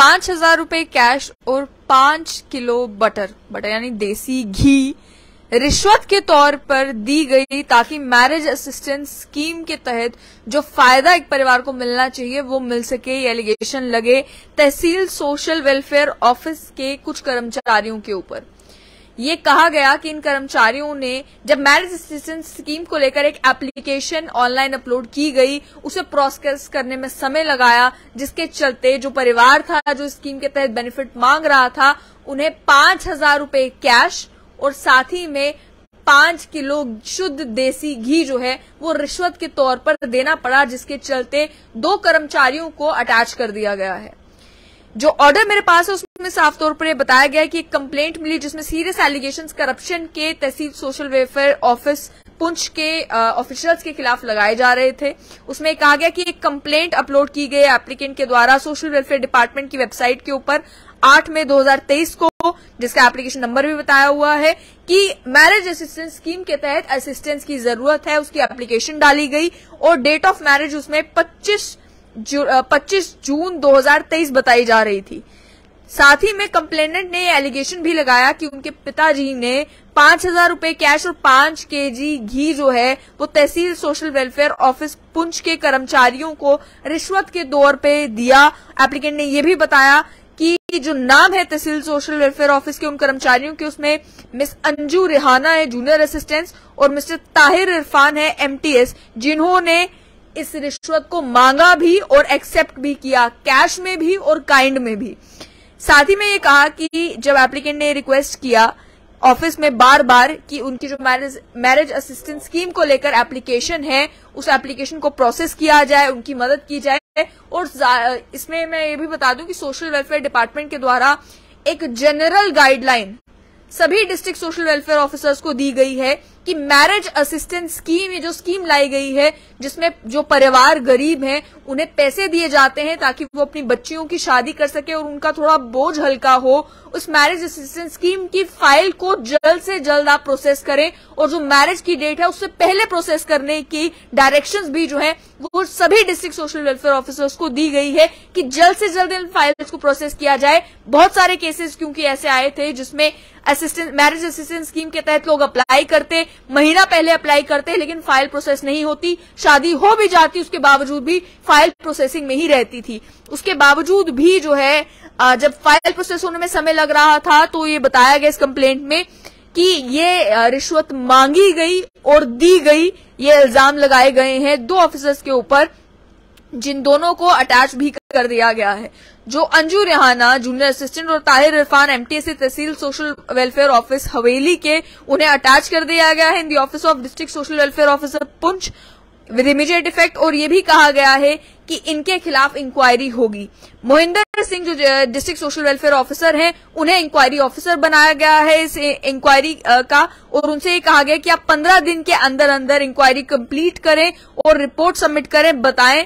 5,000 रुपए कैश और 5 kilo butter यानी देसी घी रिश्वत के तौर पर दी गई ताकि मैरिज असिस्टेंस स्कीम के तहत जो फायदा एक परिवार को मिलना चाहिए वो मिल सके। ये एलिगेशन लगे तहसील सोशल वेलफेयर ऑफिस के कुछ कर्मचारियों के ऊपर। ये कहा गया कि इन कर्मचारियों ने जब मैरिज असिस्टेंस स्कीम को लेकर एक एप्लीकेशन ऑनलाइन अपलोड की गई, उसे प्रोसेस करने में समय लगाया, जिसके चलते जो परिवार था जो स्कीम के तहत बेनिफिट मांग रहा था उन्हें 5,000 रुपए कैश और साथ ही में 5 किलो शुद्ध देसी घी जो है वो रिश्वत के तौर पर देना पड़ा, जिसके चलते 2 कर्मचारियों को अटैच कर दिया गया है। जो ऑर्डर मेरे पास है उसमें साफ तौर पर बताया गया है कि एक कंप्लेंट मिली जिसमें सीरियस एलिगेशंस करप्शन के तहसील सोशल वेलफेयर ऑफिस पुंछ के ऑफिशियल्स के खिलाफ लगाए जा रहे थे। उसमें कहा गया कि एक कंप्लेंट अपलोड की गई एप्लीकेंट के द्वारा सोशल वेलफेयर डिपार्टमेंट की वेबसाइट के ऊपर 8 मई 2023 को, जिसका एप्लीकेशन नंबर भी बताया हुआ है, कि मैरिज असिस्टेंस स्कीम के तहत असिस्टेंस की जरूरत है। उसकी एप्लीकेशन डाली गई और डेट ऑफ मैरिज उसमें 25 जून 2023 बताई जा रही थी। साथ ही में कंप्लेनेंट ने ये एलिगेशन भी लगाया कि उनके पिताजी ने 5,000 रुपए कैश और 5 केजी घी जो है वो तहसील सोशल वेलफेयर ऑफिस पुंछ के कर्मचारियों को रिश्वत के तौर पे दिया। एप्लीकेंट ने यह भी बताया कि जो नाम है तहसील सोशल वेलफेयर ऑफिस के उन कर्मचारियों के, उसमें मिस अंजू रेहाना है जूनियर असिस्टेंट और मिस्टर ताहिर इरफान है एमटीएस, जिन्होंने इस रिश्वत को मांगा भी और एक्सेप्ट भी किया, कैश में भी और काइंड में भी। साथ ही में ये कहा कि जब एप्लीकेंट ने रिक्वेस्ट किया ऑफिस में बार बार कि उनकी जो मैरिज असिस्टेंस स्कीम को लेकर एप्लीकेशन है उस एप्लीकेशन को प्रोसेस किया जाए, उनकी मदद की जाए। और इसमें मैं ये भी बता दूं कि सोशल वेलफेयर डिपार्टमेंट के द्वारा एक जनरल गाइडलाइन सभी डिस्ट्रिक्ट सोशल वेलफेयर ऑफिसर्स को दी गई है कि मैरिज असिस्टेंस स्कीम, ये जो स्कीम लाई गई है जिसमें जो परिवार गरीब हैं उन्हें पैसे दिए जाते हैं ताकि वो अपनी बच्चियों की शादी कर सके और उनका थोड़ा बोझ हल्का हो, उस मैरिज असिस्टेंस स्कीम की फाइल को जल्द से जल्द आप प्रोसेस करें और जो मैरिज की डेट है उससे पहले प्रोसेस करने की डायरेक्शंस भी जो है वो सभी डिस्ट्रिक्ट सोशल वेलफेयर ऑफिसर्स को दी गई है कि जल्द से जल्द इन फाइल्स को प्रोसेस किया जाए। बहुत सारे केसेस क्योंकि ऐसे आए थे जिसमें मैरिज असिस्टेंस स्कीम के तहत लोग अप्लाई करते, महीना पहले अप्लाई करते, लेकिन फाइल प्रोसेस नहीं होती, शादी हो भी जाती उसके बावजूद भी फाइल प्रोसेसिंग में ही रहती थी। उसके बावजूद भी जो है जब फाइल प्रोसेस होने में समय लग रहा था तो ये बताया गया इस कंप्लेंट में कि ये रिश्वत मांगी गई और दी गई, ये इल्जाम लगाए गए हैं 2 ऑफिसर्स के ऊपर, जिन दोनों को अटैच भी कर दिया गया है। जो अंजू रेहाना जूनियर असिस्टेंट और ताहिर इरफान एमटीएस तहसील सोशल वेलफेयर ऑफिस हवेली के, उन्हें अटैच कर दिया गया है in the office of district social welfare officer Poonch with immediate effect. और ये भी कहा गया है कि इनके खिलाफ इंक्वायरी होगी। मोहिंदर सिंह जो डिस्ट्रिक्ट सोशल वेलफेयर ऑफिसर हैं उन्हें इंक्वायरी ऑफिसर बनाया गया है इस इंक्वायरी का, और उनसे ये कहा गया कि आप 15 दिन के अंदर अंदर इंक्वायरी कंप्लीट करें और रिपोर्ट सबमिट करें। बताएं,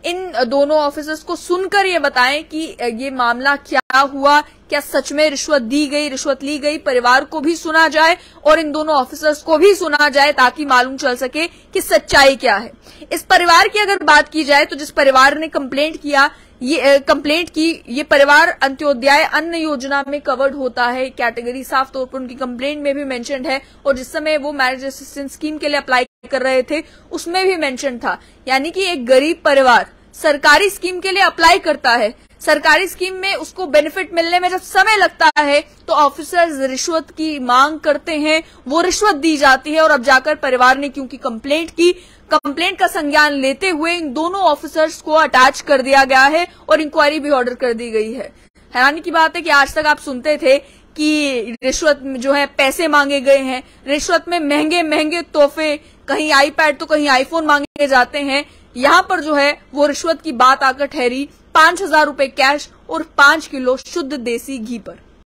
इन दोनों ऑफिसर्स को सुनकर ये बताएं कि ये मामला क्या हुआ, क्या सच में रिश्वत दी गई, रिश्वत ली गई। परिवार को भी सुना जाए और इन दोनों ऑफिसर्स को भी सुना जाए ताकि मालूम चल सके कि सच्चाई क्या है। इस परिवार की अगर बात की जाए तो जिस परिवार ने कंप्लेंट की ये परिवार अंत्योदय अन्न योजना में कवर्ड होता है, कैटेगरी साफ तौर पर उनकी कंप्लेंट में भी मेंशन्ड है, और जिस समय वो मैरिज असिस्टेंस स्कीम के लिए अप्लाई कर रहे थे उसमें भी मेंशन था। यानी कि एक गरीब परिवार सरकारी स्कीम के लिए अप्लाई करता है, सरकारी स्कीम में उसको बेनिफिट मिलने में जब समय लगता है तो ऑफिसर्स रिश्वत की मांग करते हैं, वो रिश्वत दी जाती है और अब जाकर परिवार ने क्योंकि कंप्लेंट की, कंप्लेंट का संज्ञान लेते हुए इन दोनों ऑफिसर्स को अटैच कर दिया गया है और इंक्वायरी भी ऑर्डर कर दी गई है। हैरानी की बात है कि आज तक आप सुनते थे कि रिश्वत जो है पैसे मांगे गए हैं, रिश्वत में महंगे महंगे तोहफे, कहीं आईपैड तो कहीं आईफोन मांगे जाते हैं। यहाँ पर जो है वो रिश्वत की बात आकर ठहरी 5,000 रुपए कैश और 5 किलो शुद्ध देसी घी पर।